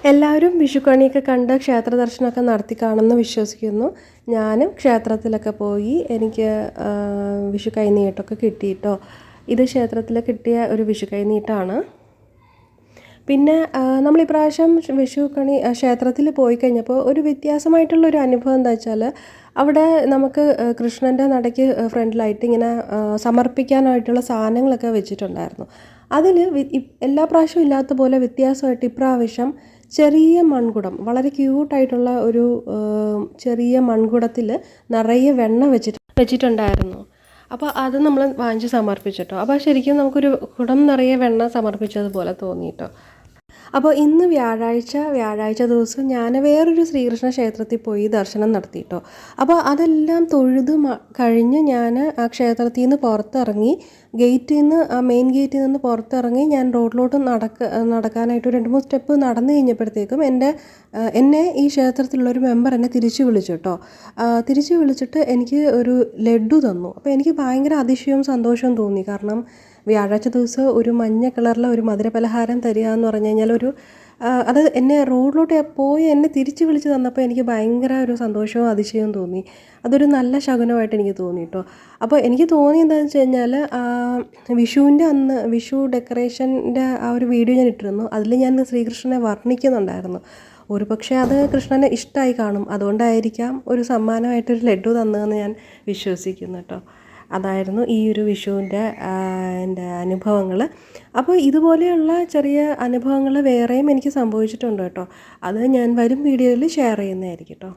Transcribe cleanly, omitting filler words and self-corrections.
എല്ലാവരും വിഷുക്കണിയൊക്കെ കണ്ട് ക്ഷേത്ര ദർശനമൊക്കെ നടത്തി കാണുമെന്ന് വിശ്വസിക്കുന്നു. ഞാനും ക്ഷേത്രത്തിലൊക്കെ പോയി എനിക്ക് വിഷു കൈനീട്ടമൊക്കെ കിട്ടിയിട്ടോ. ഇത് ക്ഷേത്രത്തിൽ കിട്ടിയ ഒരു വിഷു കൈനീട്ടമാണ്. പിന്നെ നമ്മളിപ്രാവശ്യം വിഷുക്കണി ക്ഷേത്രത്തിൽ പോയി കഴിഞ്ഞപ്പോൾ ഒരു വ്യത്യാസമായിട്ടുള്ളൊരു അനുഭവം എന്താ വെച്ചാൽ, അവിടെ നമുക്ക് കൃഷ്ണൻ്റെ നടയ്ക്ക് ഫ്രണ്ടിലായിട്ട് ഇങ്ങനെ സമർപ്പിക്കാനായിട്ടുള്ള സാധനങ്ങളൊക്കെ വെച്ചിട്ടുണ്ടായിരുന്നു. അതിൽ എല്ലാ പ്രാവശ്യവും ഇല്ലാത്ത പോലെ വ്യത്യാസമായിട്ട് ഇപ്രാവശ്യം ചെറിയ മൺകുടം, വളരെ ക്യൂട്ടായിട്ടുള്ള ഒരു ചെറിയ മൺകുടത്തിൽ നിറയെ വെണ്ണ വെച്ചിട്ടുണ്ടായിരുന്നു. അപ്പോൾ അത് നമ്മൾ വാങ്ങിച്ച് സമർപ്പിച്ചിട്ടോ. അപ്പോൾ ശരിക്കും നമുക്കൊരു കുടം നിറയെ വെണ്ണ സമർപ്പിച്ചതുപോലെ തോന്നിയിട്ടോ. അപ്പോൾ ഇന്ന് വ്യാഴാഴ്ച ദിവസം ഞാൻ വേറൊരു ശ്രീകൃഷ്ണ ക്ഷേത്രത്തിൽ പോയി ദർശനം നടത്തിയിട്ടോ. അപ്പോൾ അതെല്ലാം തൊഴുത് കഴിഞ്ഞ് ഞാൻ ആ ക്ഷേത്രത്തിൽ നിന്ന് പുറത്തിറങ്ങി, മെയിൻ ഗേറ്റിൽ നിന്ന് പുറത്തിറങ്ങി ഞാൻ റോഡിലോട്ട് നടക്കാനായിട്ട് 2-3 സ്റ്റെപ്പ് നടന്നു കഴിഞ്ഞപ്പോഴത്തേക്കും എന്നെ ഈ ക്ഷേത്രത്തിലുള്ളൊരു മെമ്പർ എന്നെ തിരിച്ചു വിളിച്ചു കേട്ടോ. തിരിച്ചു വിളിച്ചിട്ട് എനിക്ക് ഒരു ലഡ്ഡു തന്നു. അപ്പോൾ എനിക്ക് ഭയങ്കര അതിശയവും സന്തോഷവും തോന്നി. കാരണം വ്യാഴാഴ്ച ദിവസം ഒരു മഞ്ഞ കളറിലെ ഒരു മധുരപലഹാരം തരിക എന്ന് പറഞ്ഞു കഴിഞ്ഞാൽ അത് എന്നെ റോഡിലോട്ട് പോയി എന്നെ തിരിച്ച് വിളിച്ച് തന്നപ്പോൾ എനിക്ക് ഭയങ്കര ഒരു സന്തോഷവും അതിശയവും തോന്നി. അതൊരു നല്ല ശകുനമായിട്ട് എനിക്ക് തോന്നി കേട്ടോ. അപ്പോൾ എനിക്ക് തോന്നി എന്താണെന്ന് വെച്ച് കഴിഞ്ഞാൽ, വിഷുവിൻ്റെ അന്ന് വിഷു ഡെക്കറേഷൻ്റെ ആ ഒരു വീഡിയോ ഞാൻ ഇട്ടിരുന്നു. അതിൽ ഞാൻ ശ്രീകൃഷ്ണനെ വർണ്ണിക്കുന്നുണ്ടായിരുന്നു. ഒരു പക്ഷേ അത് കൃഷ്ണന് ഇഷ്ടമായി കാണും, അതുകൊണ്ടായിരിക്കാം ഒരു സമ്മാനമായിട്ടൊരു ലഡ്ഡു തന്നതെന്ന് ഞാൻ വിശ്വസിക്കുന്നു കേട്ടോ. അതായിരുന്നു ഈ ഒരു വിഷുവിൻ്റെ എൻ്റെ അനുഭവങ്ങൾ. അപ്പോൾ ഇതുപോലെയുള്ള ചെറിയ അനുഭവങ്ങൾ വേറെയും എനിക്ക് സംഭവിച്ചിട്ടുണ്ട് കേട്ടോ. അത് ഞാൻ വരും വീഡിയോയിൽ ഷെയർ ചെയ്യുന്നതായിരിക്കും കേട്ടോ.